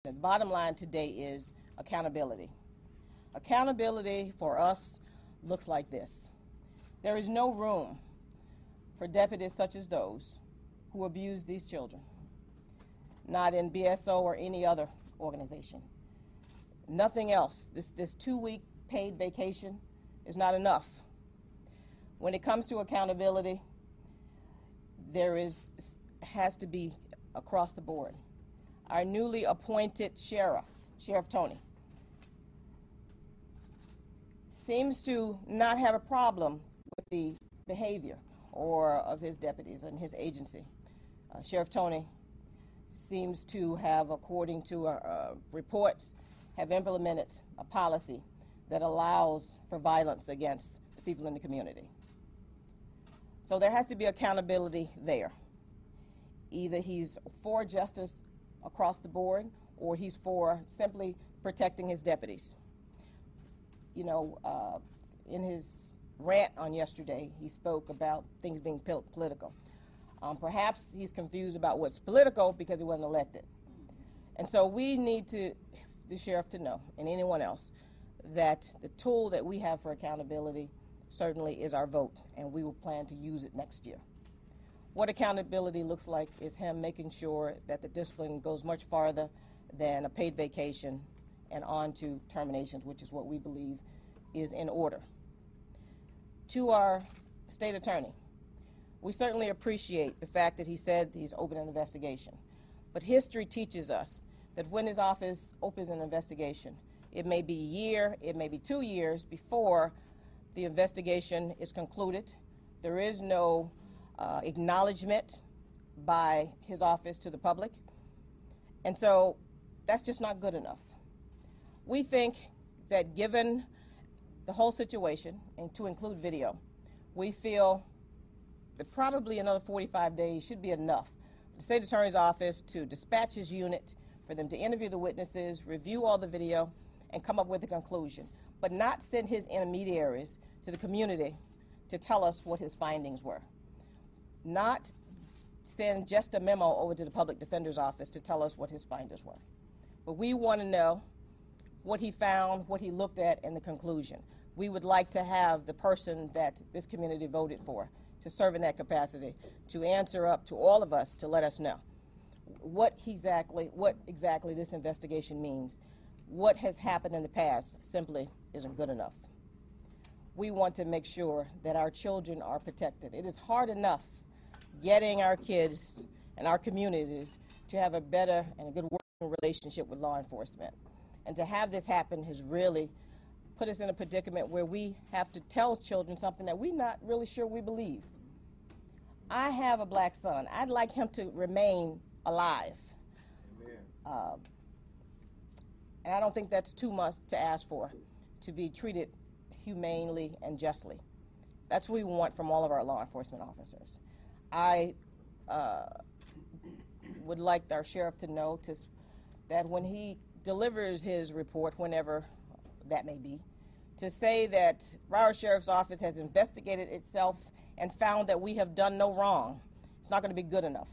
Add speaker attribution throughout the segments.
Speaker 1: The bottom line today is accountability. Accountability for us looks like this. There is no room for deputies such as those who abuse these children, not in BSO or any other organization. Nothing else. This 2-week paid vacation is not enough. When it comes to accountability, has to be across the board. Our newly appointed Sheriff Tony, seems to not have a problem with the behavior of his deputies and his agency. Sheriff Tony seems to have, according to reports, have implemented a policy that allows for violence against the people in the community. So there has to be accountability there. Either he's for justice across the board, or he's for simply protecting his deputies. You know, in his rant on yesterday, he spoke about things being political. Perhaps he's confused about what's political because he wasn't elected. And so we need the sheriff to know, and anyone else, that the tool that we have for accountability certainly is our vote, and we will plan to use it next year. What accountability looks like is him making sure that the discipline goes much farther than a paid vacation and on to terminations, which is what we believe is in order. To our state attorney, we certainly appreciate the fact that he said he's opened an investigation. But history teaches us that when his office opens an investigation, it may be a year, it may be 2 years before the investigation is concluded. There is no acknowledgement by his office to the public. And so that's just not good enough. We think that given the whole situation, and to include video, we feel that probably another 45 days should be enough for the state attorney's office to dispatch his unit, for them to interview the witnesses, review all the video, and come up with a conclusion, but not send his intermediaries to the community to tell us what his findings were. Not send just a memo over to the public defender's office to tell us what his findings were. But we want to know what he found, what he looked at, and the conclusion. We would like to have the person that this community voted for to serve in that capacity, to answer up to all of us, to let us know what exactly this investigation means. What has happened in the past simply isn't good enough. We want to make sure that our children are protected. It is hard enough getting our kids and our communities to have a better and a good working relationship with law enforcement. And to have this happen has really put us in a predicament where we have to tell children something that we're not really sure we believe. I have a black son. I'd like him to remain alive. And I don't think that's too much to ask for, to be treated humanely and justly. That's what we want from all of our law enforcement officers. I would like our sheriff to know that when he delivers his report, whenever that may be, to say that Broward Sheriff's Office has investigated itself and found that we have done no wrong. It's not going to be good enough.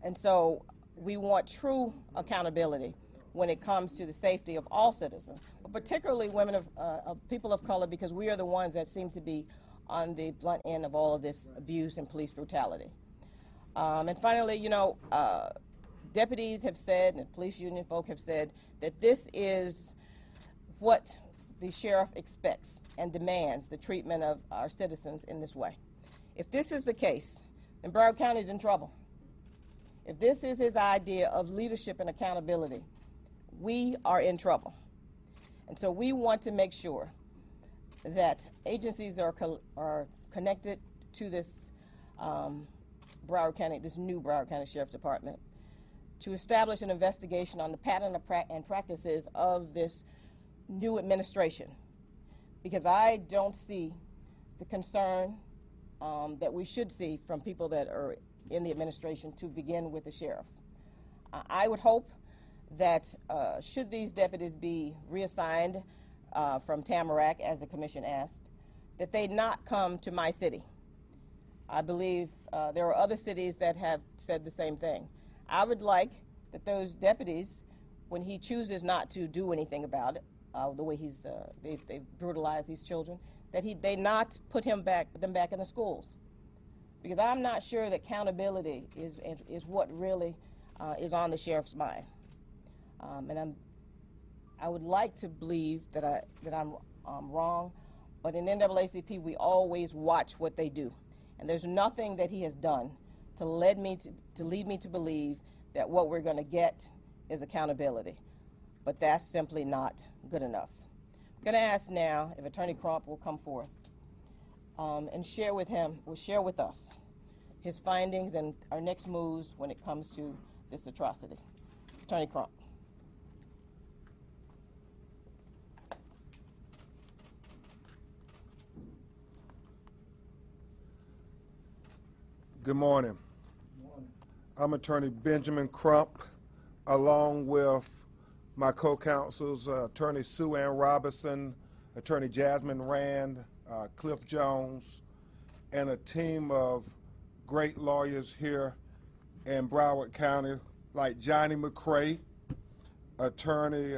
Speaker 1: And so we want true accountability when it comes to the safety of all citizens, but particularly women of people of color, because we are the ones that seem to be on the blunt end of all of this abuse and police brutality. And finally, you know, deputies have said, and police union folk have said, that this is what the sheriff expects and demands, the treatment of our citizens in this way. If this is the case, then Broward County is in trouble. If this is his idea of leadership and accountability, we are in trouble. And so we want to make sure that agencies are connected to this Broward County, this new Broward County Sheriff's Department, to establish an investigation on the pattern and practices of this new administration. Because I don't see the concern that we should see from people that are in the administration to begin with the sheriff. I would hope that should these deputies be reassigned from Tamarack, as the commission asked, that they not come to my city. I believe there are other cities that have said the same thing. I would like that those deputies, when he chooses not to do anything about it, the way they've brutalized these children, that they not put them back in the schools. Because I'm not sure that accountability is what really is on the sheriff's mind. And I would like to believe that I'm wrong, but in NAACP we always watch what they do, and there's nothing that he has done to lead me to believe that what we're going to get is accountability. But that's simply not good enough. I'm going to ask now if Attorney Crump will come forth and share with us his findings and our next moves when it comes to this atrocity. Attorney Crump.
Speaker 2: Good morning. I'm Attorney Benjamin Crump, along with my co-counsels, Attorney Sue Ann Robinson, Attorney Jasmine Rand, Cliff Jones, and a team of great lawyers here in Broward County, like Johnny McCray, Attorney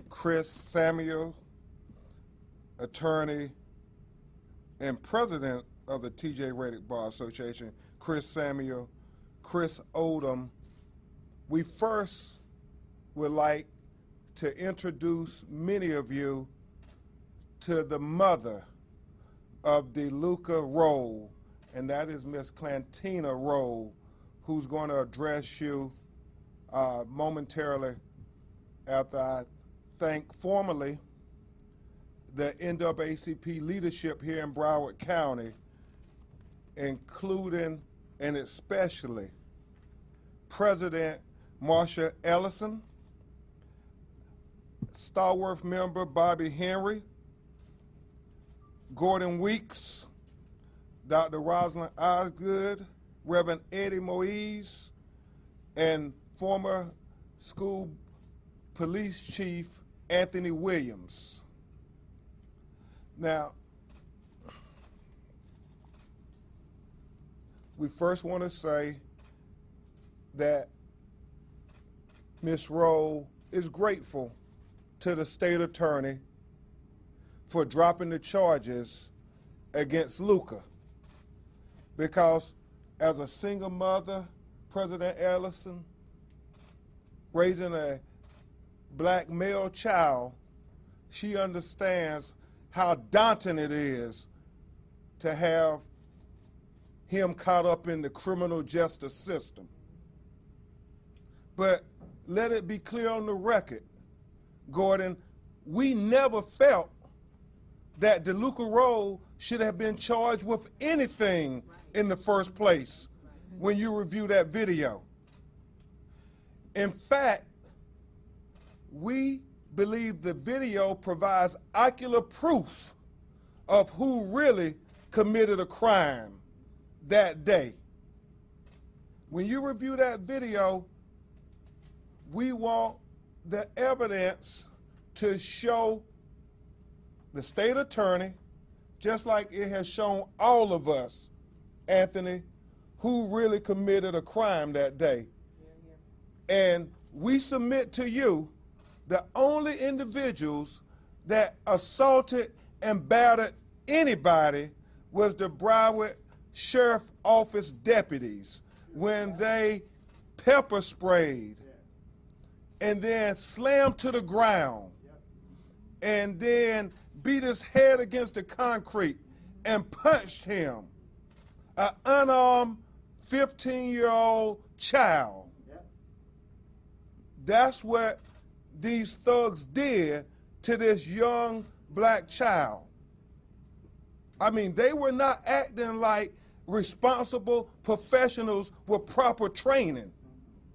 Speaker 2: Chris Samuel, Attorney and President of the T.J. Reddick Bar Association, Chris Samuel, Chris Odom. We first would like to introduce many of you to the mother of DeLuca Rowe, and that is Miss Clantina Rowe, who's going to address you momentarily after I thank formally the NAACP leadership here in Broward County, including and especially President Marsha Ellison, Starworth member Bobby Henry, Gordon Weeks, Dr. Rosalind Osgood, Reverend Eddie Moise, and former school police chief Anthony Williams. Now, we first want to say that Ms. Rowe is grateful to the state attorney for dropping the charges against Luca, because as a single mother, President Ellison, raising a black male child, she understands how daunting it is to have him caught up in the criminal justice system. But let it be clear on the record, Gordon, we never felt that DeLuca Rowe should have been charged with anything in the first place when you review that video. In fact, we believe the video provides ocular proof of who really committed a crime that day. When you review that video, we want the evidence to show the state attorney, just like it has shown all of us, Anthony, who really committed a crime that day. And we submit to you the only individuals that assaulted and battered anybody was the Broward Sheriff Office deputies when they pepper sprayed and then slammed to the ground and then beat his head against the concrete and punched him, an unarmed 15-year-old child. That's what these thugs did to this young black child. I mean, they were not acting like responsible professionals with proper training,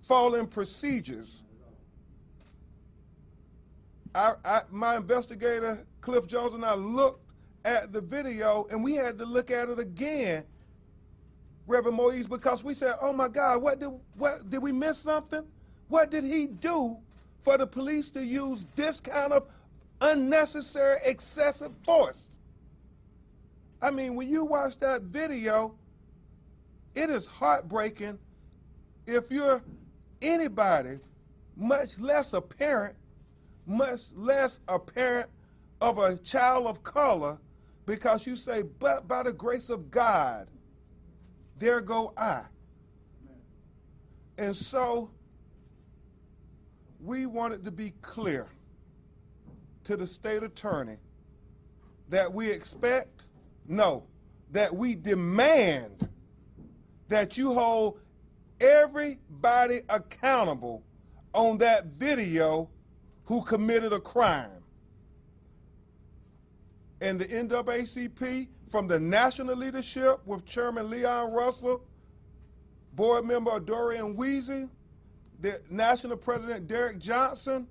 Speaker 2: following procedures. My investigator, Cliff Jones, and I looked at the video, and we had to look at it again, Reverend Moise, because we said, oh my God, what did we miss something? What did he do for the police to use this kind of unnecessary, excessive force? I mean, when you watch that video, it is heartbreaking if you're anybody, much less a parent of a child of color, because you say, but by the grace of God, there go I. And so we wanted to be clear to the state attorney that we expect, no, that we demand that you hold everybody accountable on that video who committed a crime. And the NAACP, from the national leadership with Chairman Leon Russell, Board Member Dorian Weezy, the National President Derek Johnson,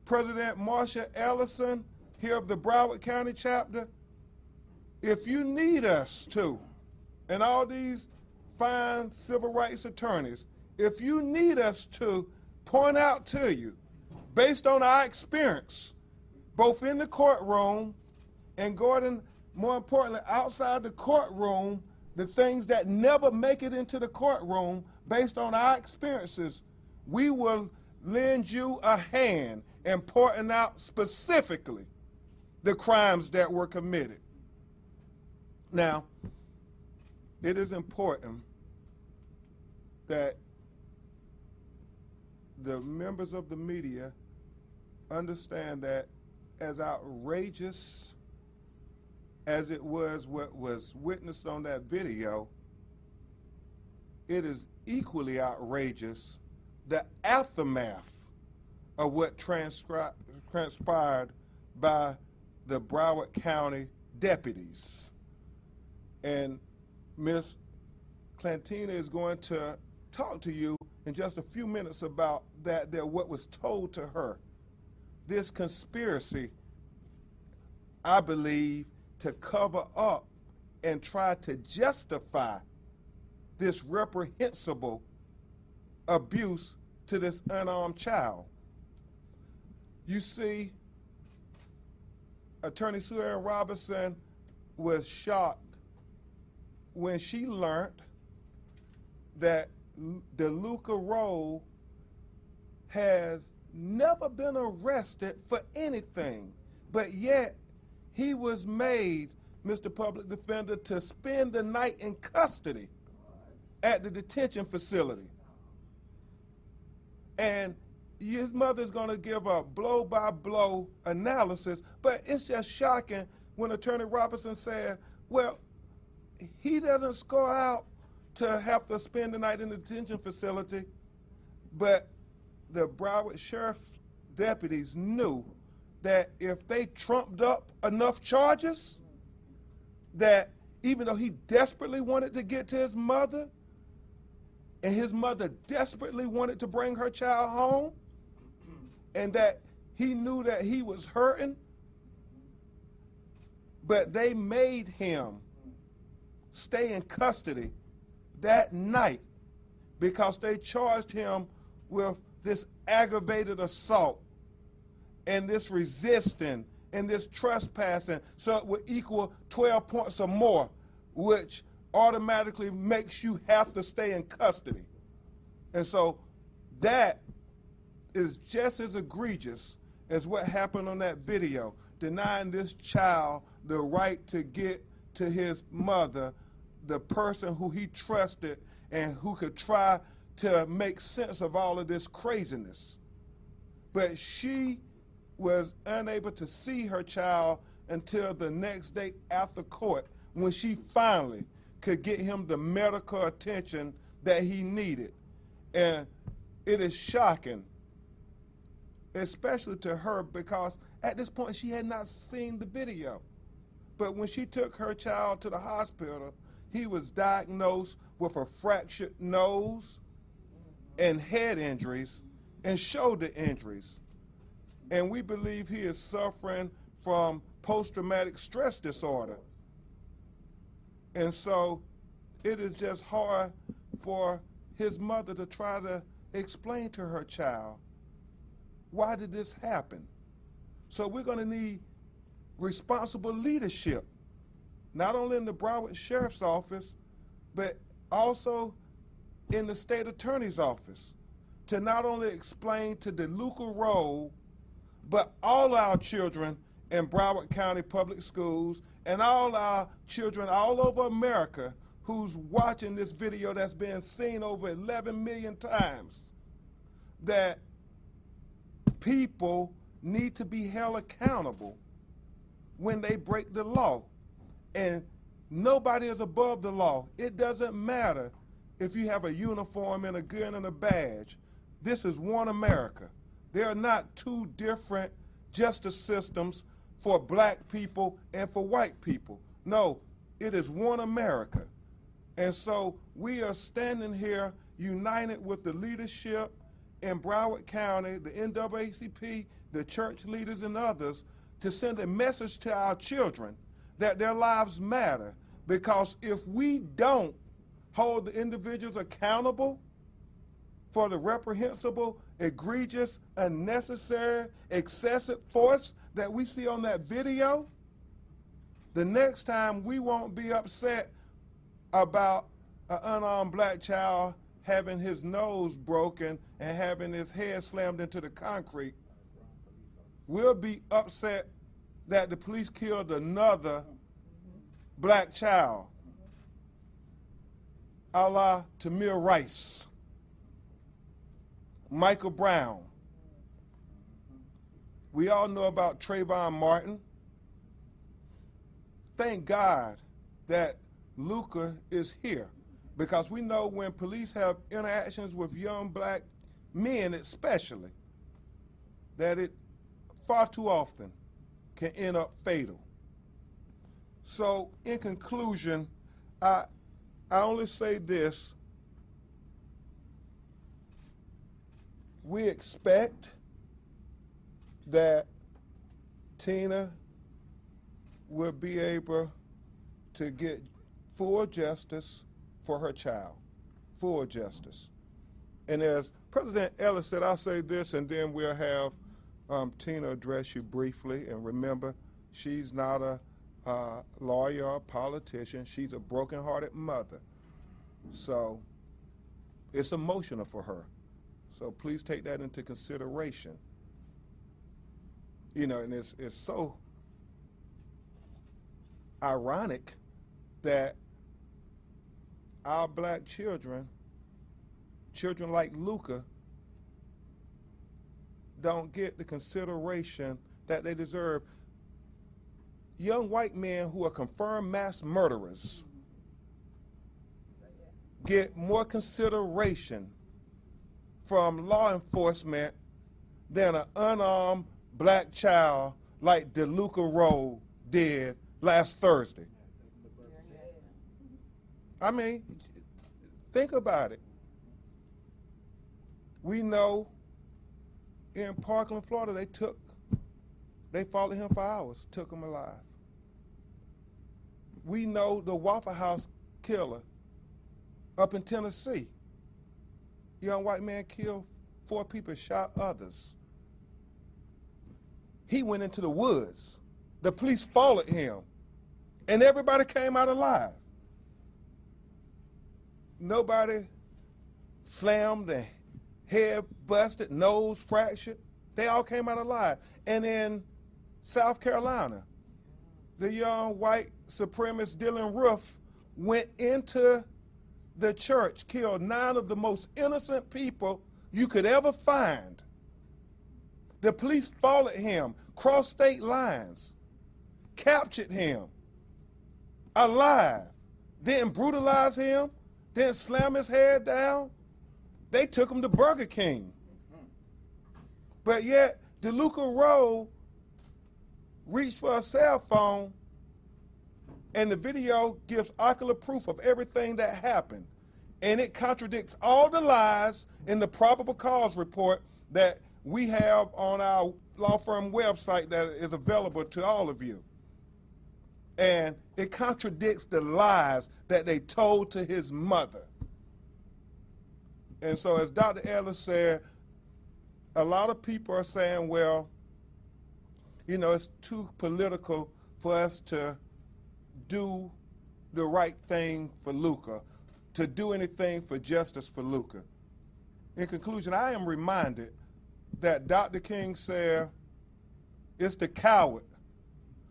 Speaker 2: President Marsha Ellison, here of the Broward County chapter, if you need us to, and all these fine civil rights attorneys, if you need us to point out to you, based on our experience, both in the courtroom and Gordon, more importantly, outside the courtroom, the things that never make it into the courtroom, based on our experiences, we will lend you a hand in pointing out specifically the crimes that were committed. Now, it is important that the members of the media understand that as outrageous as it was what was witnessed on that video, it is equally outrageous the aftermath of what transpired by the Broward County deputies. And Ms. Clantina is going to talk to you in just a few minutes about what was told to her. This conspiracy, I believe, to cover up and try to justify this reprehensible abuse to this unarmed child. You see, Attorney Sue Ann Robinson was shocked when she learned that DeLuca Rowe has never been arrested for anything, but yet he was made, Mr. Public Defender, to spend the night in custody at the detention facility. And his mother's going to give a blow-by-blow analysis, but it's just shocking when Attorney Robinson said, well, he doesn't score out to have to spend the night in the detention facility, but the Broward Sheriff's deputies knew that if they trumped up enough charges, that even though he desperately wanted to get to his mother, and his mother desperately wanted to bring her child home, and that he knew that he was hurting, but they made him stay in custody that night because they charged him with this aggravated assault and this resisting and this trespassing, so it would equal 12 points or more, which automatically makes you have to stay in custody. And so that is just as egregious as what happened on that video, denying this child the right to get to his mother, the person who he trusted and who could try to make sense of all of this craziness. But she was unable to see her child until the next day after court, when she finally could get him the medical attention that he needed. And it is shocking, especially to her, because at this point she had not seen the video. But when she took her child to the hospital, he was diagnosed with a fractured nose and head injuries and shoulder injuries. And we believe he is suffering from post-traumatic stress disorder. And so it is just hard for his mother to try to explain to her child, why did this happen? So we're going to need responsible leadership, not only in the Broward Sheriff's Office, but also in the state attorney's office. to not only explain to DeLuca Rowe, but all our children in Broward County Public Schools and all our children all over America who's watching this video that's been seen over 11 million times, that people need to be held accountable when they break the law. And nobody is above the law. It doesn't matter if you have a uniform and a gun and a badge. This is one America. There are not two different justice systems for black people and for white people. No, it is one America. And so we are standing here united with the leadership in Broward County, the NAACP, the church leaders and others, to send a message to our children that their lives matter. Because if we don't hold the individuals accountable for the reprehensible, egregious, unnecessary, excessive force that we see on that video, the next time we won't be upset about an unarmed black child having his nose broken and having his head slammed into the concrete. We'll be upset that the police killed another black child, a la Tamir Rice, Michael Brown. We all know about Trayvon Martin. Thank God that Luca is here, because we know when police have interactions with young black men especially, that it far too often can end up fatal. So in conclusion, I only say this: we expect that Tina will be able to get full justice for her child, full justice. And as President Ellis said, I'll say this and then we'll have Tina address you briefly. And remember, she's not a lawyer or a politician. She's a broken-hearted mother. So it's emotional for her. So please take that into consideration. You know, and it's so ironic that our black children like Luca, don't get the consideration that they deserve. Young white men who are confirmed mass murderers get more consideration from law enforcement than an unarmed black child like DeLuca Rowe did last Thursday. I mean, think about it. We know in Parkland, Florida, they followed him for hours, took him alive. We know the Waffle House killer up in Tennessee. Young white man killed 4 people, shot others. He went into the woods. The police followed him, and everybody came out alive. Nobody slammed and head busted, nose fractured. They all came out alive. And in South Carolina, the young white supremacist Dylan Roof went into the church, killed 9 of the most innocent people you could ever find. The police followed him, crossed state lines, captured him alive, then brutalized him, then slammed his head down. They took him to Burger King. But yet, DeLuca Rowe reached for a cell phone, and the video gives ocular proof of everything that happened. And it contradicts all the lies in the probable cause report that we have on our law firm website that is available to all of you. And it contradicts the lies that they told to his mother. And so as Dr. Ellis said, a lot of people are saying, well, you know, it's too political for us to do the right thing for Luca, to do anything for justice for Luca. In conclusion, I am reminded that Dr. King said it's the coward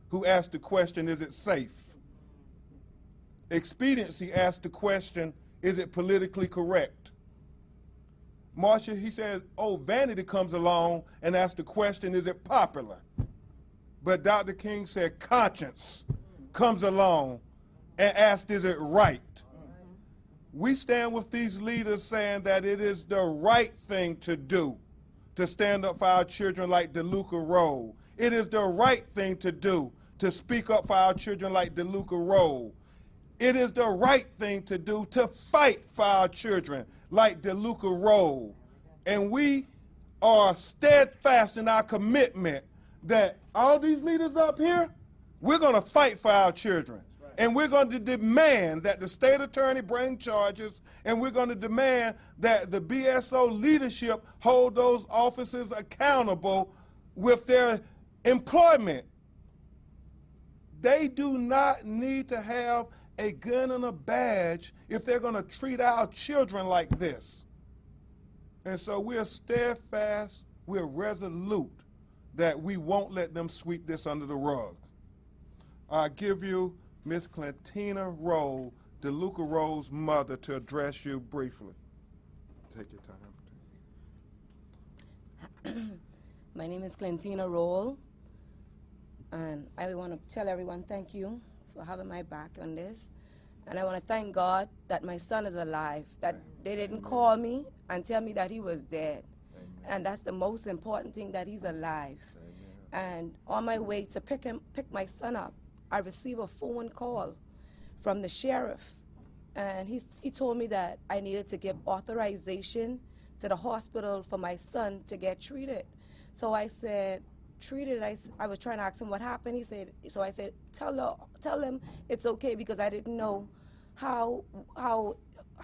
Speaker 2: who asked the question, is it safe? Expediency asked the question, is it politically correct? Marcia, he said, oh, vanity comes along and asks the question, is it popular? But Dr. King said conscience comes along and asks, is it right? We stand with these leaders saying that it is the right thing to do to stand up for our children like DeLuca Rowe. It is the right thing to do to speak up for our children like DeLuca Rowe. It is the right thing to do to fight for our children like DeLuca Rowe. And we are steadfast in our commitment that all these leaders up here, we're going to fight for our children. And we're going to demand that the state attorney bring charges, and we're going to demand that the BSO leadership hold those officers accountable with their employment. They do not need to have a gun and a badge if they're going to treat our children like this. And so we're steadfast, we're resolute that we won't let them sweep this under the rug. I give you Miss Clentina Rowe, DeLuca Rowe's mother, to address you briefly. Take your time.
Speaker 3: My name is Clentina Rowe, and I want to tell everyone thank you for having my back on this. And I want to thank God that my son is alive, that they didn't call me and tell me that he was dead. Amen. And that's the most important thing, that he's alive. Amen. And on my way to pick my son up, I received a phone call from the sheriff, and he told me that I needed to give authorization to the hospital for my son to get treated. So I said, treated? I was trying to ask him what happened. He said, so I said, tell him it's okay, because I didn't know how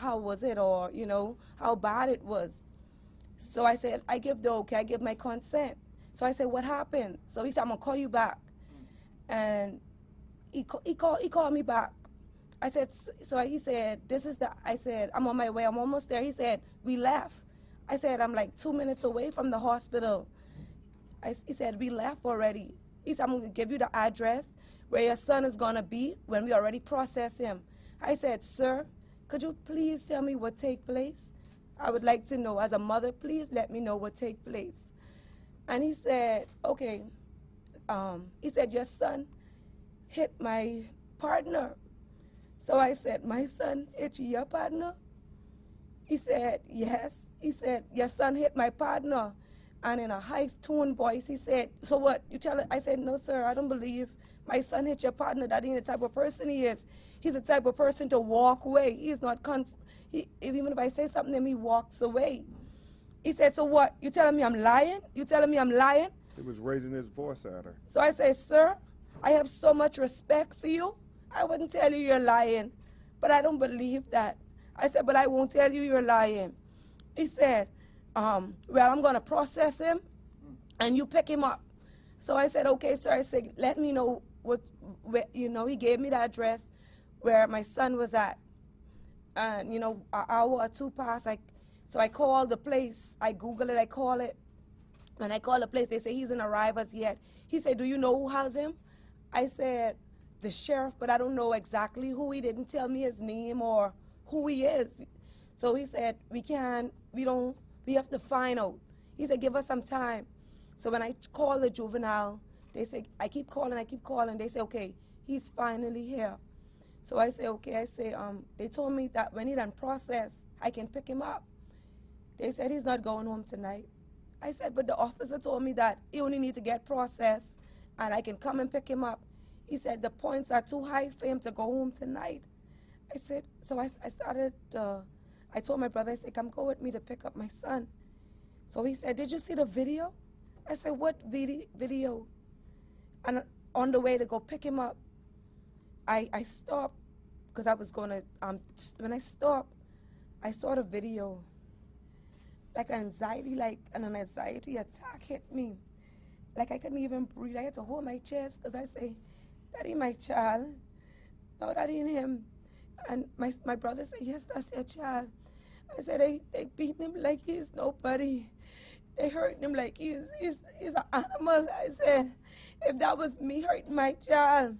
Speaker 3: was it, or you know how bad it was. So I said, I give the okay, I give my consent. So I said, what happened? So he said, I'm gonna call you back. And he called me back. I said, so he said, I said, I'm on my way, I'm almost there. He said, we left. I said, I'm like 2 minutes away from the hospital. He said, we left already. He said, I'm going to give you the address where your son is going to be when we already process him. I said, sir, could you please tell me what take place? I would like to know, as a mother, please let me know what take place. And he said, okay. He said, your son hit my partner. So I said, my son hit your partner? He said, yes. He said, your son hit my partner. And in a high-toned voice, he said, so what? You tell it? I said, no, sir, I don't believe my son hit your partner. That ain't the type of person he is. He's the type of person to walk away. He's not, even if I say something to him, he walks away. He said, so what? You telling me I'm lying? You telling me I'm lying?
Speaker 2: He was raising his voice at her.
Speaker 3: So I said, sir, I have so much respect for you. I wouldn't tell you you're lying, but I don't believe that. I said, but I won't tell you you're lying. He said, well, I'm going to process him, and you pick him up. So I said, okay, sir. I said, let me know he gave me the address where my son was at. And, an hour or two passed. So I called the place. I Googled it. I call it. When I call the place, they say he's in arrivals yet. He said, do you know who has him? I said, the sheriff, but I don't know exactly who. He didn't tell me his name or who he is. So he said, we have to find out. He said, give us some time. So when I call the juvenile, they say, I keep calling. They say, okay, he's finally here. So I say, okay. I say, they told me that when he done process, I can pick him up. They said he's not going home tonight. I said, but the officer told me that he only needs to get processed and I can come and pick him up. He said the points are too high for him to go home tonight. I said, so I started, I told my brother, I said, come go with me to pick up my son. So he said, did you see the video? I said, what video? And on the way to go pick him up, I stopped because I was going to, when I stopped, I saw the video. Like an anxiety attack hit me. Like I couldn't even breathe. I had to hold my chest because I say, that ain't my child. No, that ain't him. And my brother said, yes, that's your child. I said, they beat him like he's nobody. They hurt him like he's an animal. I said, if that was me hurting my child,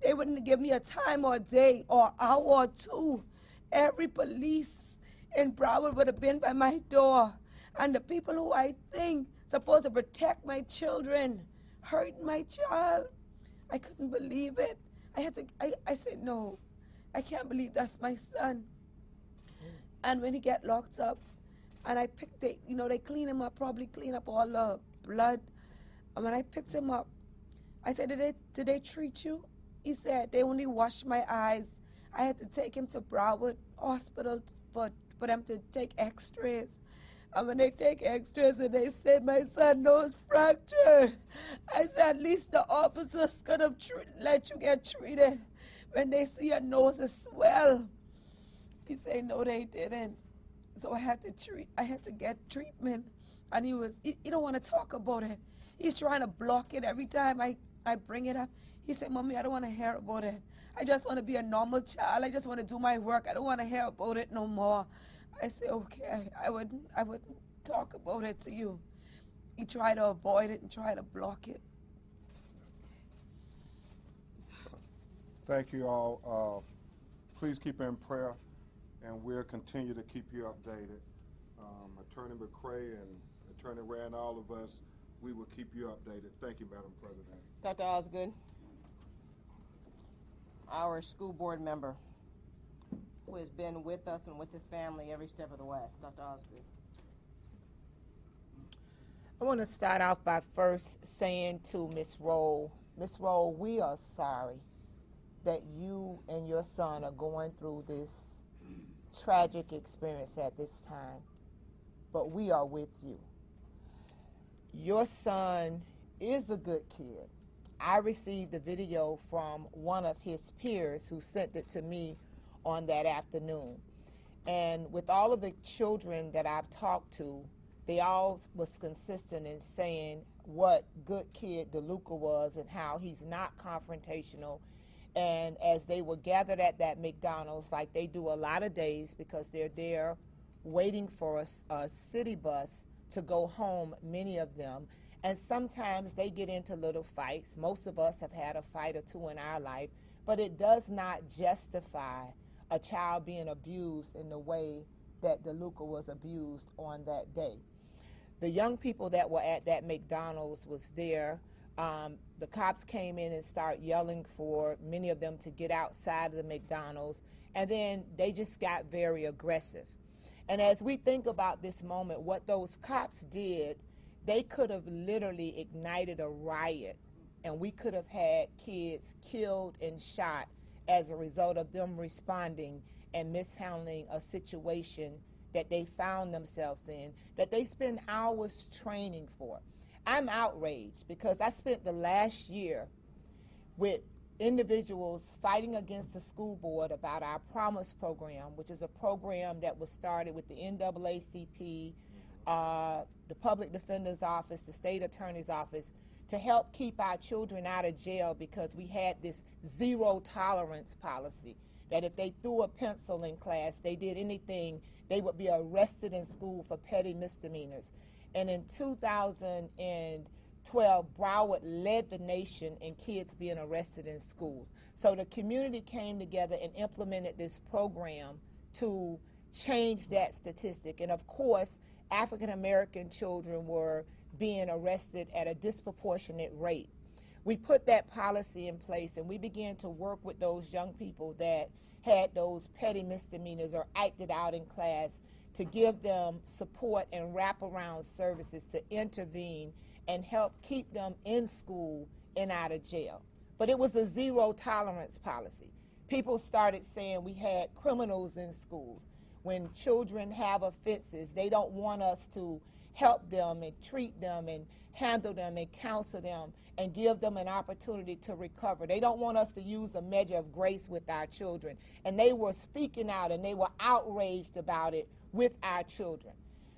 Speaker 3: they wouldn't give me a time or a day or hour or two. Every police in Broward would have been by my door. And the people who I think supposed to protect my children hurt my child. I couldn't believe it. I said, no, I can't believe that's my son. And when he get locked up, and I picked it, they clean him up, probably clean up all the blood. And when I picked him up, I said, did they treat you? He said, they only washed my eyes. I had to take him to Broward Hospital for them to take x-rays. And when they take x-rays and they say my son nose fractured, I said, at least the officers could have let you get treated when they see your nose is swell. He said, no, they didn't. So I had to get treatment. And he don't want to talk about it. He's trying to block it every time I bring it up. He said, Mommy, I don't want to hear about it. I just want to be a normal child. I just want to do my work. I don't want to hear about it no more. I said, okay, I wouldn't talk about it to you. He tried to avoid it and try to block it.
Speaker 2: Thank you all. Please keep in prayer, and we'll continue to keep you updated. Attorney McCray and Attorney Rand, all of us, we will keep you updated. Thank you, Madam President.
Speaker 1: Dr. Osgood, our school board member who has been with us and with his family every step of the way. Dr. Osgood.
Speaker 4: I want to start off by first saying to Ms. Roll, we are sorry that you and your son are going through this tragic experience at this time, but we are with you. Your son is a good kid. I received the video from one of his peers who sent it to me on that afternoon. And with all of the children that I've talked to, they all was consistent in saying what good kid DeLuca was and how he's not confrontational. And as they were gathered at that McDonald's, like they do a lot of days because they're there waiting for a city bus to go home, many of them. And sometimes they get into little fights. Most of us have had a fight or two in our life, but it does not justify a child being abused in the way that DeLuca was abused on that day. The young people that were at that McDonald's was there. The cops came in and started yelling for many of them to get outside of the McDonald's, and then they just got very aggressive. And as we think about this moment, what those cops did, they could have literally ignited a riot, and we could have had kids killed and shot as a result of them responding and mishandling a situation that they found themselves in, that they spend hours training for. I'm outraged because I spent the last year with individuals fighting against the school board about our Promise program, which is a program that was started with the NAACP, the Public Defender's Office, the State Attorney's Office, to help keep our children out of jail because we had this zero tolerance policy that if they threw a pencil in class, they did anything, they would be arrested in school for petty misdemeanors. And in 2012, Broward led the nation in kids being arrested in schools. So the community came together and implemented this program to change that statistic. And of course, African American children were being arrested at a disproportionate rate. We put that policy in place and we began to work with those young people that had those petty misdemeanors or acted out in class to give them support and wraparound services to intervene and help keep them in school and out of jail. But it was a zero tolerance policy. People started saying we had criminals in schools. When children have offenses, they don't want us to help them and treat them and handle them and counsel them and give them an opportunity to recover. They don't want us to use a measure of grace with our children. And they were speaking out and they were outraged about it with our children.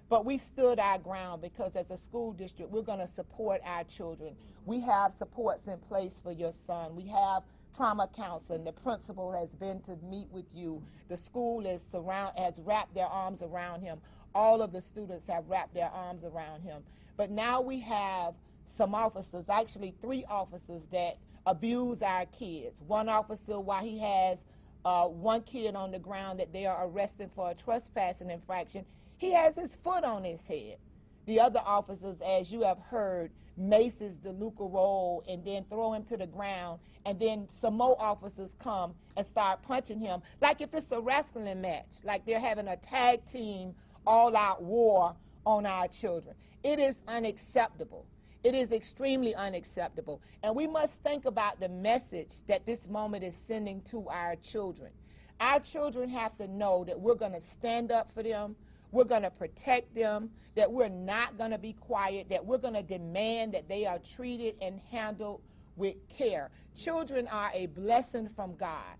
Speaker 4: But we stood our ground because as a school district, we're going to support our children. We have supports in place for your son. We have trauma counseling. The principal has been to meet with you. The school has wrapped their arms around him. All of the students have wrapped their arms around him. But now we have some officers, actually 3 officers, that abuse our kids. One officer, while he has one kid on the ground that they are arresting for a trespassing infraction, he has his foot on his head. The other officers, as you have heard, maces DeLuca Roll and then throw him to the ground, and then some more officers come and start punching him like if it's a wrestling match, like they're having a tag team all-out war on our children. It is unacceptable. It is extremely unacceptable. And we must think about the message that this moment is sending to our children. Our children have to know that we're going to stand up for them, we're going to protect them, that we're not going to be quiet, that we're going to demand that they are treated and handled with care. Children are a blessing from God,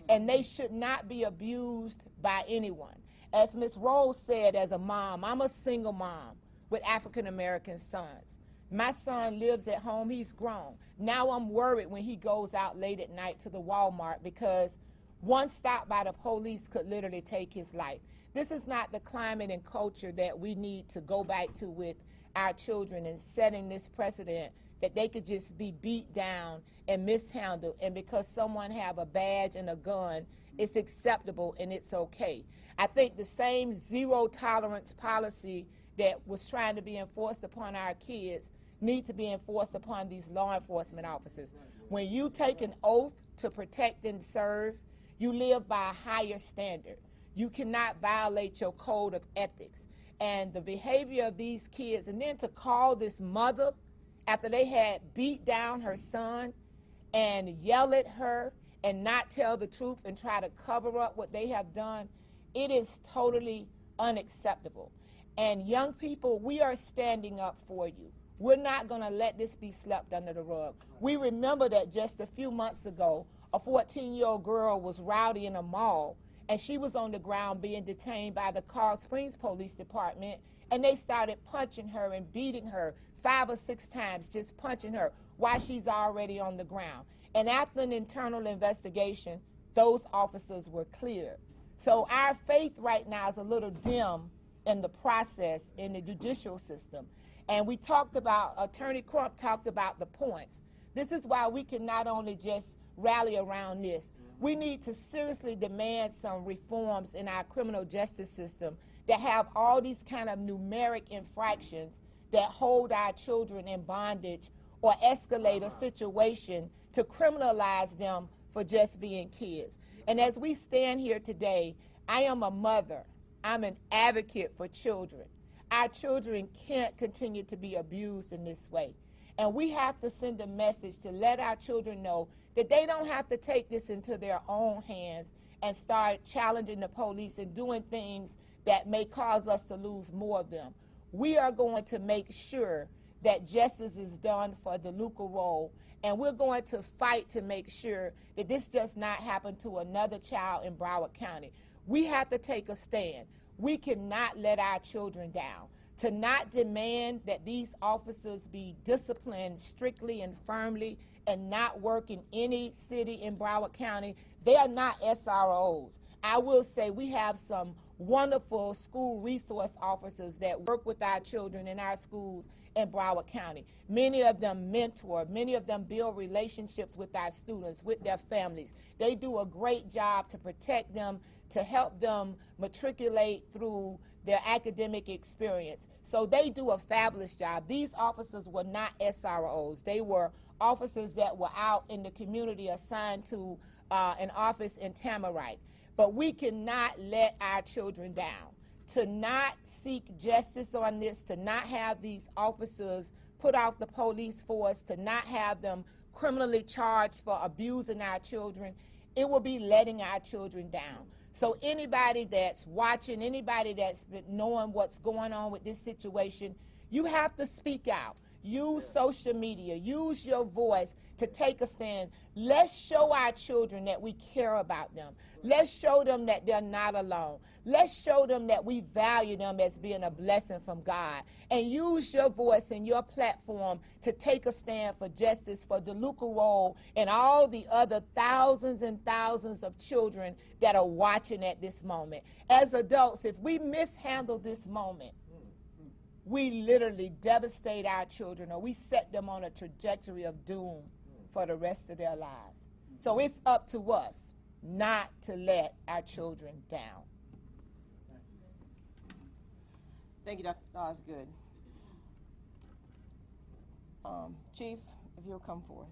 Speaker 4: and they should not be abused by anyone. As Ms. Rose said, as a mom, I'm a single mom with African-American sons. My son lives at home. He's grown. Now I'm worried when he goes out late at night to the Walmart because one stop by the police could literally take his life. This is not the climate and culture that we need to go back to with our children, and setting this precedent that they could just be beat down and mishandled, and because someone have a badge and a gun, it's acceptable and it's okay. I think the same zero tolerance policy that was trying to be enforced upon our kids need to be enforced upon these law enforcement officers. When you take an oath to protect and serve, you live by a higher standard. You cannot violate your code of ethics. And the behavior of these kids, and then to call this mother after they had beat down her son and yell at her and not tell the truth and try to cover up what they have done, it is totally unacceptable. And young people, we are standing up for you. We're not going to let this be swept under the rug. We remember that just a few months ago, a 14-year-old girl was rowdy in a mall, and she was on the ground being detained by the Carl Springs Police Department, and they started punching her and beating her 5 or 6 times, just punching her while she's already on the ground. And after an internal investigation, those officers were cleared. So our faith right now is a little dim in the process in the judicial system. And we talked about, Attorney Crump talked about the points. This is why we can not only just rally around this, we need to seriously demand some reforms in our criminal justice system that have all these kind of numeric infractions that hold our children in bondage or escalate a situation to criminalize them for just being kids. And as we stand here today, I am a mother. I'm an advocate for children. Our children can't continue to be abused in this way. And we have to send a message to let our children know that they don't have to take this into their own hands and start challenging the police and doing things that may cause us to lose more of them. We are going to make sure that justice is done for DeLuca Roll, and we're going to fight to make sure that this does not happen to another child in Broward County. We have to take a stand. We cannot let our children down. To not demand that these officers be disciplined strictly and firmly and not work in any city in Broward County, they are not SROs. I will say we have some wonderful school resource officers that work with our children in our schools in Broward County. Many of them mentor, many of them build relationships with our students, with their families. They do a great job to protect them, to help them matriculate through their academic experience. So they do a fabulous job. These officers were not SROs. They were officers that were out in the community assigned to an office in Tamarack. But we cannot let our children down. To not seek justice on this, to not have these officers put off the police force, to not have them criminally charged for abusing our children, it will be letting our children down. So anybody that's watching, anybody that's been knowing what's going on with this situation, you have to speak out. Use social media. Use your voice to take a stand. Let's show our children that we care about them. Let's show them that they're not alone. Let's show them that we value them as being a blessing from God. And use your voice and your platform to take a stand for justice for DeLuca Roll and all the other thousands and thousands of children that are watching at this moment. As adults, if we mishandle this moment, we literally devastate our children, or we set them on a trajectory of doom for the rest of their lives. So it's up to us not to let our children down.
Speaker 1: Thank you, Dr. Osgood. Chief, if you'll come forth.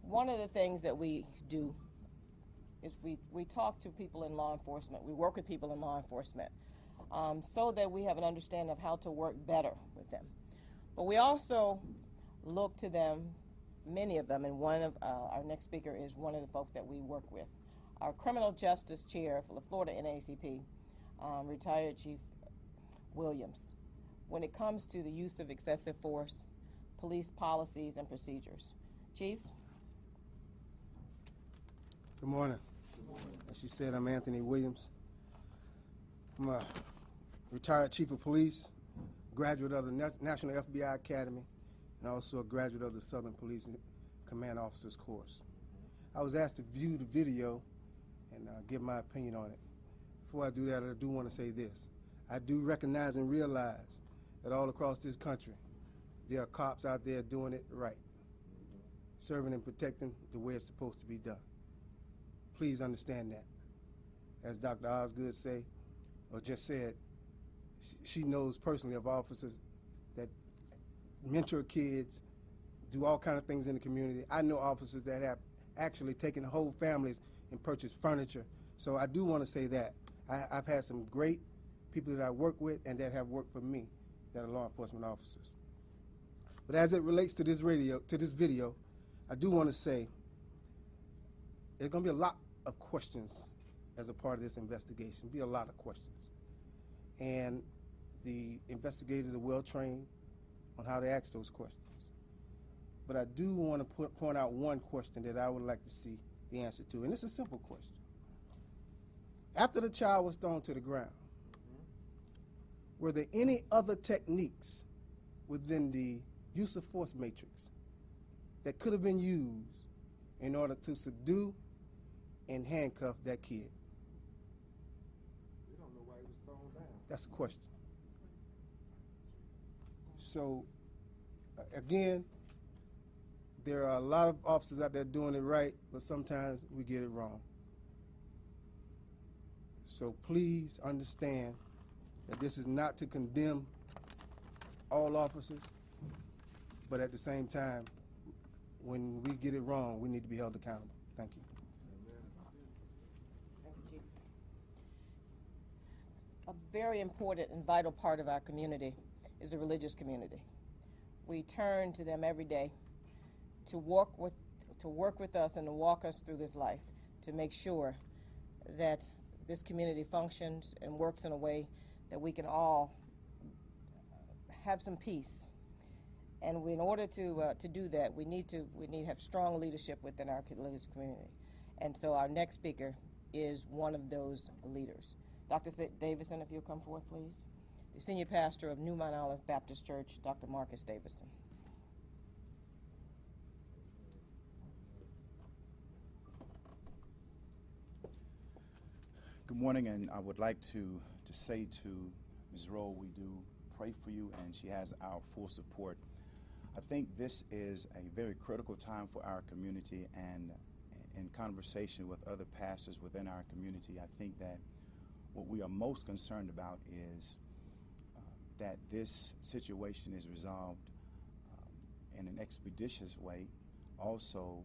Speaker 1: One of the things that we do is we talk to people in law enforcement. We work with people in law enforcement so that we have an understanding of how to work better with them. But we also look to them, many of them, and one of our next speaker is one of the folk that we work with. Our criminal justice chair for the Florida NAACP, retired Chief Williams, when it comes to the use of excessive force, police policies and procedures. Chief?
Speaker 5: Good morning. As she said, I'm Anthony Williams. I'm a retired chief of police, graduate of the National FBI Academy, and also a graduate of the Southern Police Command Officers course. I was asked to view the video and give my opinion on it. Before I do that, I do want to say this. I do recognize and realize that all across this country, there are cops out there doing it right, serving and protecting the way it's supposed to be done. Please understand that. As Dr. Osgood say, or just said, she knows personally of officers that mentor kids, do all kinds of things in the community. I know officers that have actually taken whole families and purchased furniture. So I do want to say that. I've had some great people that I work with and that have worked for me that are law enforcement officers. But as it relates to this video, I do want to say there's going to be a lot of questions as a part of this investigation. Be a lot of questions. And the investigators are well trained on how to ask those questions. But I do want to point out one question that I would like to see the answer to, and it's a simple question. After the child was thrown to the ground, were there any other techniques within the use of force matrix that could have been used in order to subdue and handcuff that kid?
Speaker 2: We don't know why he was thrown down.
Speaker 5: That's the question. So, again, there are a lot of officers out there doing it right, but sometimes we get it wrong. So please understand that this is not to condemn all officers, but at the same time, when we get it wrong, we need to be held accountable. Thank you.
Speaker 1: Thank you, Chief. A very important and vital part of our community is the religious community. We turn to them every day to work with us and to walk us through this life, to make sure that this community functions and works in a way that we can all have some peace. And in order to do that, we need to have strong leadership within our religious community. And so our next speaker is one of those leaders. Dr. Davison, if you'll come forth, please. The senior pastor of New Mount Olive Baptist Church, Dr. Marcus Davison.
Speaker 6: Good morning, and I would like to say to Ms. Rowe, we do pray for you, and she has our full support. I think this is a very critical time for our community, and in conversation with other pastors within our community, I think that what we are most concerned about is that this situation is resolved in an expeditious way. Also,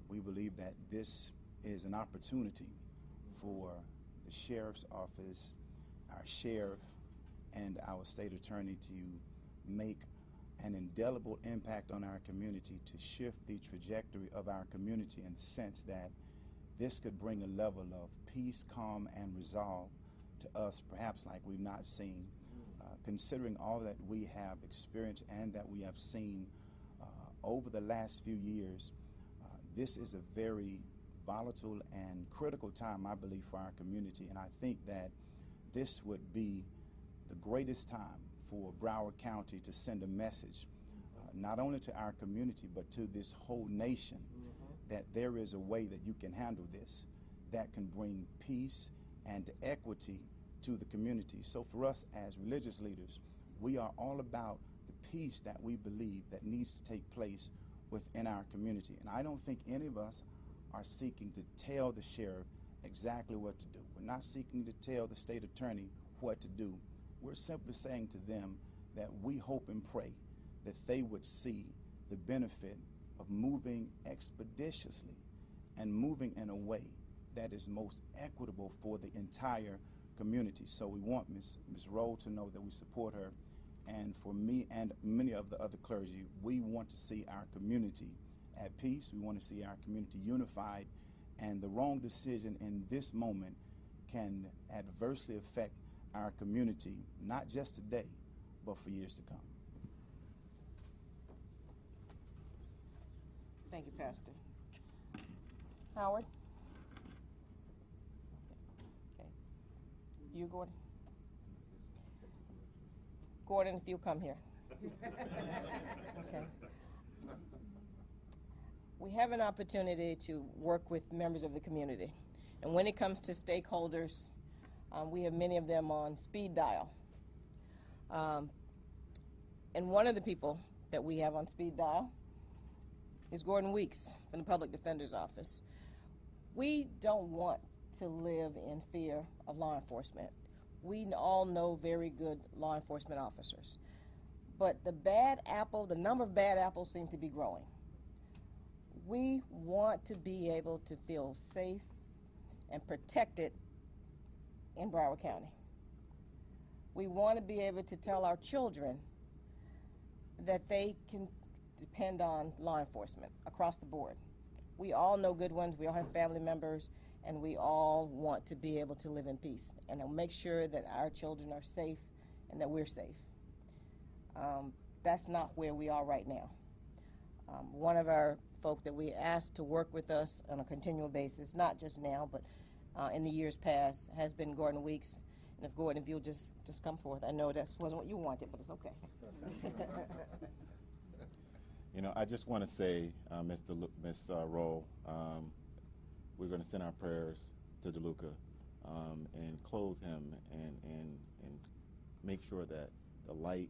Speaker 6: we believe that this is an opportunity for the sheriff's office, our sheriff, and our state attorney to make an indelible impact on our community, to shift the trajectory of our community in the sense that this could bring a level of peace, calm, and resolve to us, perhaps like we've not seen considering all that we have experienced and that we have seen over the last few years, this is a very volatile and critical time, I believe, for our community. And I think that this would be the greatest time for Broward County to send a message, not only to our community, but to this whole nation, that there is a way that you can handle this that can bring peace and equity to the community. So for us as religious leaders, we are all about the peace that we believe that needs to take place within our community. And I don't think any of us are seeking to tell the sheriff exactly what to do. We're not seeking to tell the state attorney what to do. We're simply saying to them that we hope and pray that they would see the benefit of moving expeditiously and moving in a way that is most equitable for the entire community. So we want Ms. Rowe to know that we support her, and for me and many of the other clergy, we want to see our community at peace. We want to see our community unified, and the wrong decision in this moment can adversely affect our community, not just today, but for years to come.
Speaker 1: Thank you, Pastor. Howard? Okay. You, Gordon? Gordon, if you come here. Okay. We have an opportunity to work with members of the community. And when it comes to stakeholders, we have many of them on speed dial. And one of the people that we have on speed dial is Gordon Weeks from the Public Defender's Office. We don't want to live in fear of law enforcement. We all know very good law enforcement officers. But the bad apple, the number of bad apples seem to be growing. We want to be able to feel safe and protected in Broward County. We want to be able to tell our children that they can depend on law enforcement across the board. We all know good ones, we all have family members, and we all want to be able to live in peace and to make sure that our children are safe and that we're safe. That's not where we are right now. One of our folk that we asked to work with us on a continual basis, not just now, but in the years past, has been Gordon Weeks. And if Gordon, if you'll just come forth. I know that wasn't what you wanted, but it's okay.
Speaker 7: You know, I just want to say, Ms. Rowe, we're going to send our prayers to DeLuca and clothe him and make sure that the light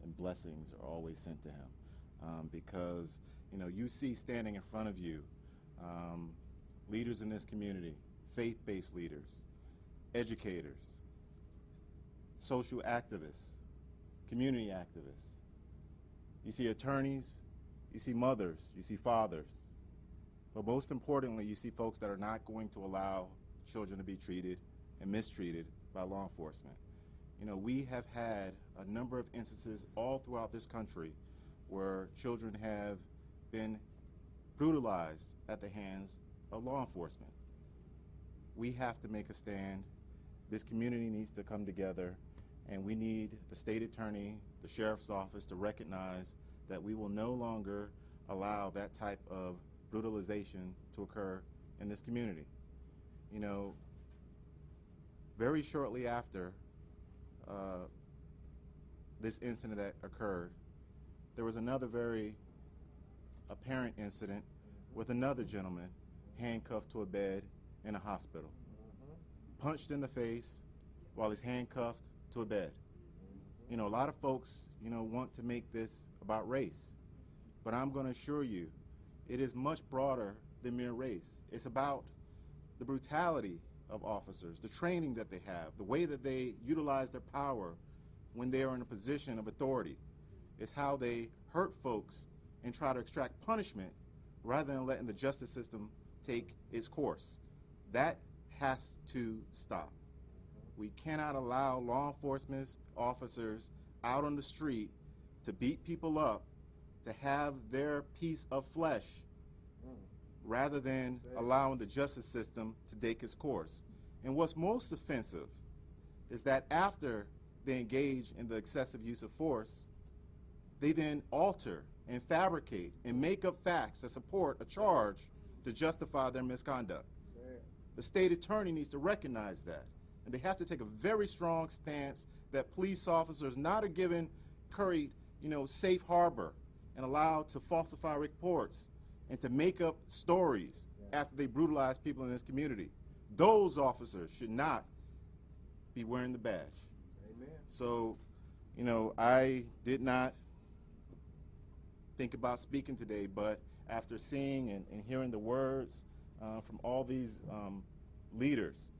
Speaker 7: and blessings are always sent to him. Because, you know, you see standing in front of you leaders in this community, faith-based leaders, educators, social activists, community activists. You see attorneys, you see mothers, you see fathers. But most importantly, you see folks that are not going to allow children to be treated and mistreated by law enforcement. You know, we have had a number of instances all throughout this country where children have been brutalized at the hands of law enforcement. We have to make a stand. This community needs to come together, and we need the state attorney, the sheriff's office to recognize that we will no longer allow that type of brutalization to occur in this community. You know, very shortly after this incident that occurred, there was another very apparent incident with another gentleman handcuffed to a bed in a hospital, punched in the face while he's handcuffed to a bed. You know, a lot of folks, you know, want to make this about race, but I'm going to assure you, it is much broader than mere race. It's about the brutality of officers, the training that they have, the way that they utilize their power when they are in a position of authority. It's how they hurt folks and try to extract punishment rather than letting the justice system take its course. That has to stop. We cannot allow law enforcement officers out on the street to beat people up, to have their piece of flesh, rather than allowing the justice system to take its course. And what's most offensive is that after they engage in the excessive use of force, they then alter and fabricate and make up facts that support a charge to justify their misconduct. The state attorney needs to recognize that, and they have to take a very strong stance that police officers not are given curried, safe harbor and allowed to falsify reports and to make up stories after they brutalize people in this community. Those officers should not be wearing the badge.
Speaker 2: Amen.
Speaker 7: So, I did not think about speaking today, but after seeing and hearing the words from all these leaders,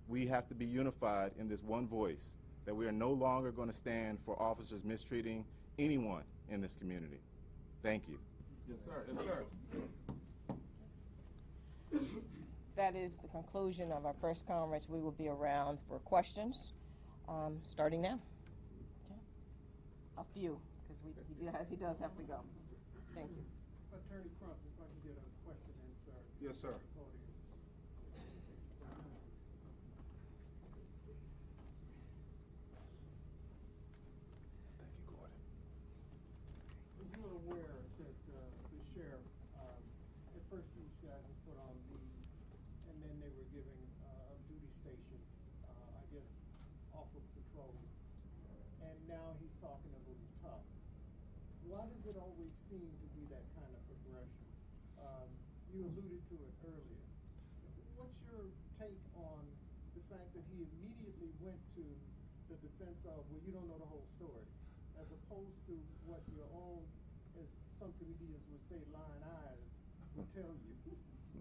Speaker 7: we have to be unified in this one voice, that we are no longer going to stand for officers mistreating anyone in this community. Thank you.
Speaker 2: Yes, sir. Yes, sir.
Speaker 1: That is the conclusion of our press conference. We will be around for questions starting now. Okay. A few, because he does have to go. Thank you.
Speaker 8: Attorney Crump, if I can get a question answered.
Speaker 2: Yes, sir.
Speaker 8: You're aware that the sheriff, at first these guys were put on leave, and then they were given a duty station, I guess, off of patrol. And now he's talking a little tough. Why does it always seem to be that kind of progression? You alluded to it earlier. What's your take on the fact that he immediately went to the defense of, well, you don't know the whole story, as opposed to what your own, as some comedians would say, lying eyes will tell you?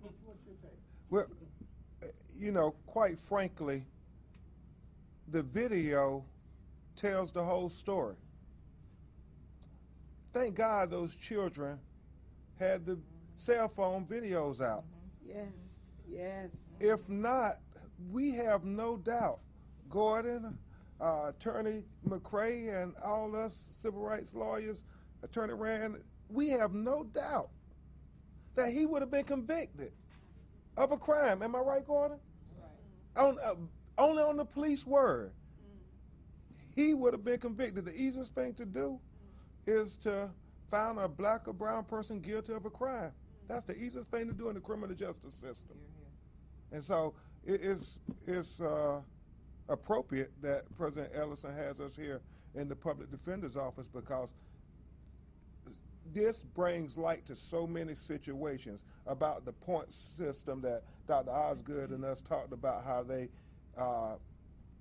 Speaker 8: What's your take?
Speaker 2: Well, quite frankly, the video tells the whole story. Thank God those children had the cell phone videos out.
Speaker 3: Yes, yes.
Speaker 2: If not, we have no doubt, Gordon, Attorney McCrae, and all us civil rights lawyers, Attorney Rand, we have no doubt that he would have been convicted of a crime. Am I right, Gordon? Right. Only on the police word. He would have been convicted. The easiest thing to do is to find a black or brown person guilty of a crime. That's the easiest thing to do in the criminal justice system. And so it's appropriate that President Ellison has us here in the public defender's office, because this brings light to so many situations about the point system that Dr. Osgood and us talked about, how they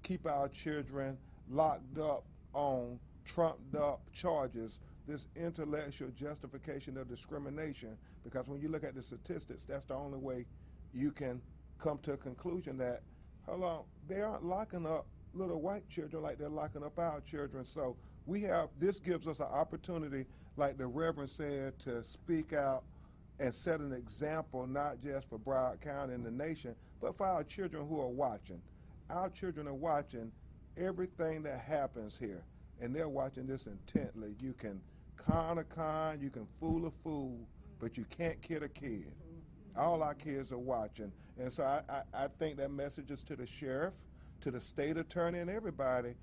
Speaker 2: keep our children locked up on trumped up charges, this intellectual justification of discrimination, because when you look at the statistics, that's the only way you can come to a conclusion that, hold on, they aren't locking up little white children like they're locking up our children. So this gives us an opportunity, like the Reverend said, to speak out and set an example, not just for Broward County and the nation, but for our children who are watching. Our children are watching everything that happens here, and they're watching this intently. You can con a con, you can fool a fool, but you can't kid a kid. All our kids are watching. And so I think that message is to the sheriff, to the state attorney, and everybody.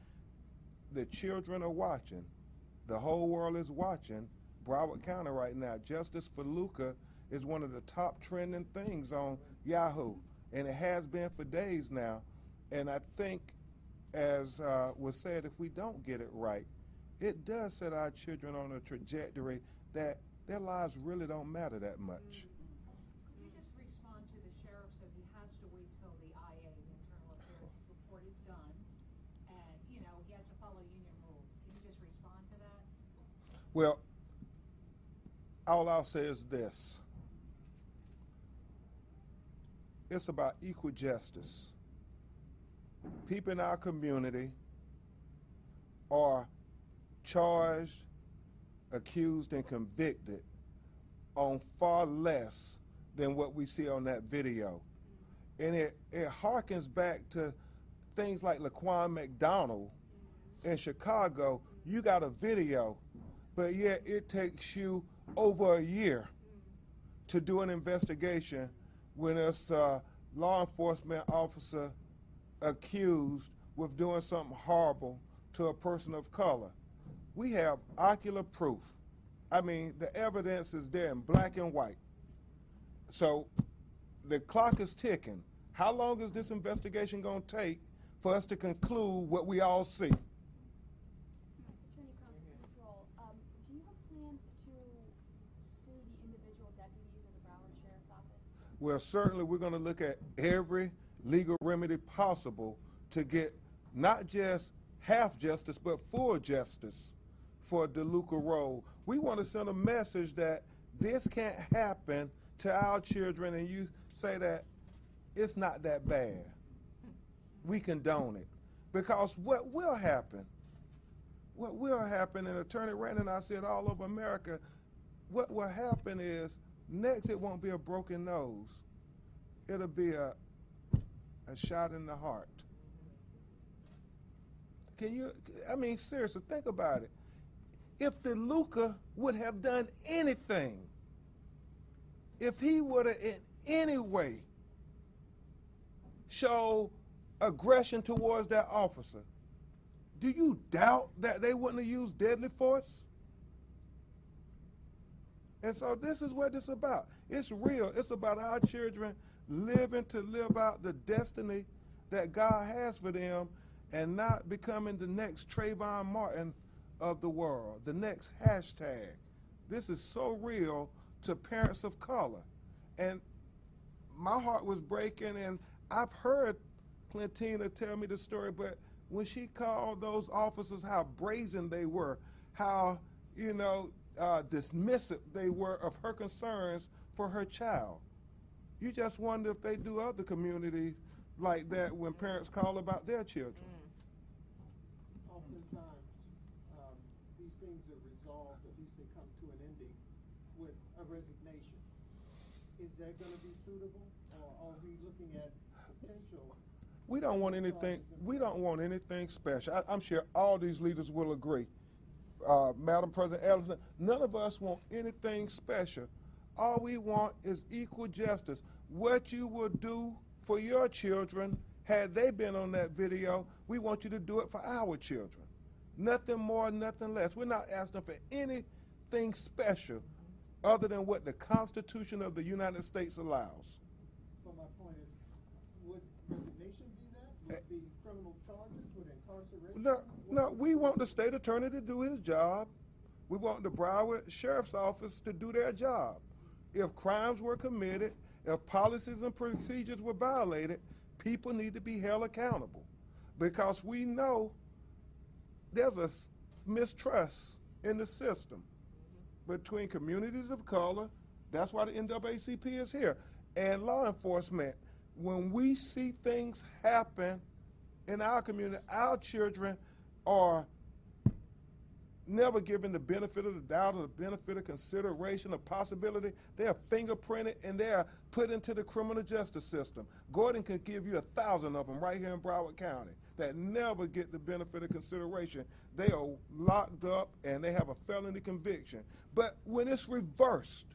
Speaker 2: The children are watching. The whole world is watching Broward County right now. Justice for Luca is one of the top trending things on Yahoo, and it has been for days now. And I think, as was said, if we don't get it right, it does set our children on a trajectory that their lives really don't matter that much.
Speaker 9: Can you just respond to the sheriff says he has to wait till the IA, the internal affairs report, is done, and, he has to follow union rules. Can you just respond to that?
Speaker 2: Well, all I'll say is this. It's about equal justice. People in our community are charged, accused, and convicted on far less than what we see on that video. And it harkens back to things like Laquan McDonald in Chicago. You got a video, but yet it takes you over a year to do an investigation when it's a law enforcement officer accused with doing something horrible to a person of color. We have ocular proof. I mean, the evidence is there in black and white. So the clock is ticking. How long is this investigation going to take for us to conclude what we all see?
Speaker 10: Attorney Crump, Ms. Roll, do you have plans to sue the individual deputies of the Broward Sheriff's Office?
Speaker 2: Well, certainly we're going to look at every legal remedy possible to get not just half justice, but full justice for DeLuca Rowe. We want to send a message that this can't happen to our children, and you say that it's not that bad. We condone it. Because what will happen, and Attorney Rand and I said all over America, what will happen is next it won't be a broken nose. It'll be a shot in the heart. Can you, I mean, seriously, think about it. If DeLuca would have done anything, if he would have in any way show aggression towards that officer, do you doubt that they wouldn't have used deadly force? And so this is what it's about. It's real. It's about our children living to live out the destiny that God has for them and not becoming the next Trayvon Martin of the world, the next hashtag. This is so real to parents of color. And my heart was breaking, and I've heard Clintina tell me the story, but when she called those officers how brazen they were, how, you know, dismissive they were of her concerns for her child. You just wonder if they do other communities like that when parents call about their children.
Speaker 8: Oftentimes, these things are resolved, at least they come to an ending with a resignation. Is that going to be suitable, or are we looking at potential?
Speaker 2: We don't want anything. We don't want anything special. I'm sure all these leaders will agree. Madam President Ellison, none of us want anything special. All we want is equal justice. What you would do for your children, had they been on that video, we want you to do it for our children. Nothing more, nothing less. We're not asking for anything special other than what the Constitution of the United States allows.
Speaker 8: So my point is, would resignation be that? Would it be criminal charges? Would incarceration?
Speaker 2: No, we want the state attorney to do his job. We want the Broward Sheriff's Office to do their job. If crimes were committed, if policies and procedures were violated, people need to be held accountable, because we know there's a mistrust in the system between communities of color. That's why the NAACP is here, and law enforcement. When we see things happen in our community, our children are never given the benefit of the doubt or the benefit of consideration or possibility. They are fingerprinted and they are put into the criminal justice system. Gordon can give you 1,000 of them right here in Broward County that never get the benefit of consideration. They are locked up and they have a felony conviction. But when it's reversed,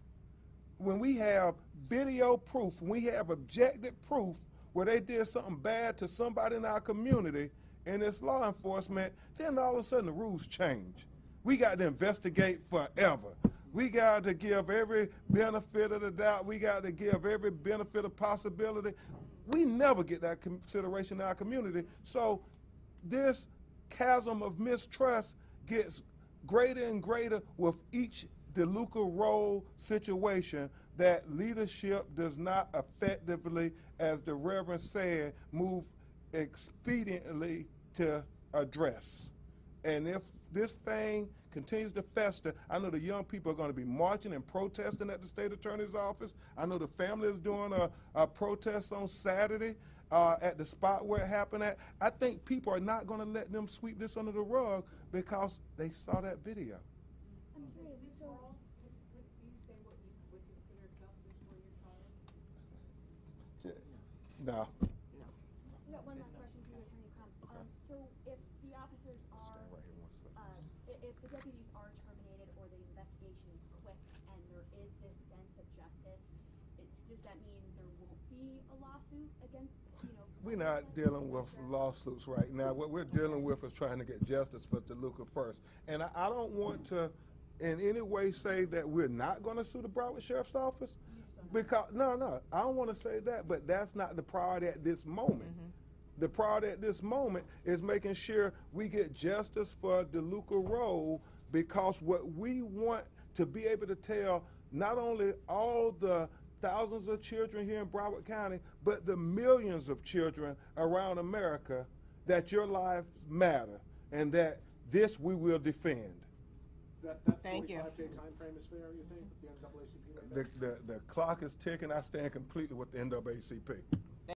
Speaker 2: when we have video proof, when we have objective proof where they did something bad to somebody in our community and it's law enforcement, then all of a sudden the rules change. We got to investigate forever. We got to give every benefit of the doubt. We got to give every benefit of possibility. We never get that consideration in our community. So this chasm of mistrust gets greater and greater with each DeLuca Rowe situation, that leadership does not effectively, as the Reverend said, move expediently to address. And if this thing continues to fester, I know the young people are going to be marching and protesting at the state attorney's office. I know the family is doing a protest on Saturday at the spot where it happened at. I think people are not going to let them sweep this under the rug because they saw that video.
Speaker 10: I'm curious,
Speaker 9: Ms. Roll, would you say what you would consider justice for your child?
Speaker 2: No.
Speaker 10: I got one last question for you, Attorney Crump. So if the officers are, if the deputies are terminated or the investigation is quick and there is this sense of justice, does that mean there won't be a lawsuit against,
Speaker 2: we're not dealing with lawsuits right now. What we're dealing with is trying to get justice for DeLuca first. And I don't want to in any way say that we're not going to sue the Broward Sheriff's Office. Because, no, I don't want to say that, but that's not the priority at this moment. The priority at this moment is making sure we get justice for DeLuca Rowe, because what we want to be able to tell not only all the thousands of children here in Broward County, but the millions of children around America, that your lives matter and that this we will defend.
Speaker 8: That
Speaker 1: Thank you.
Speaker 8: 45-day time frame is fair, you think, with the NAACP?
Speaker 2: The clock is ticking. I stand completely with the NAACP.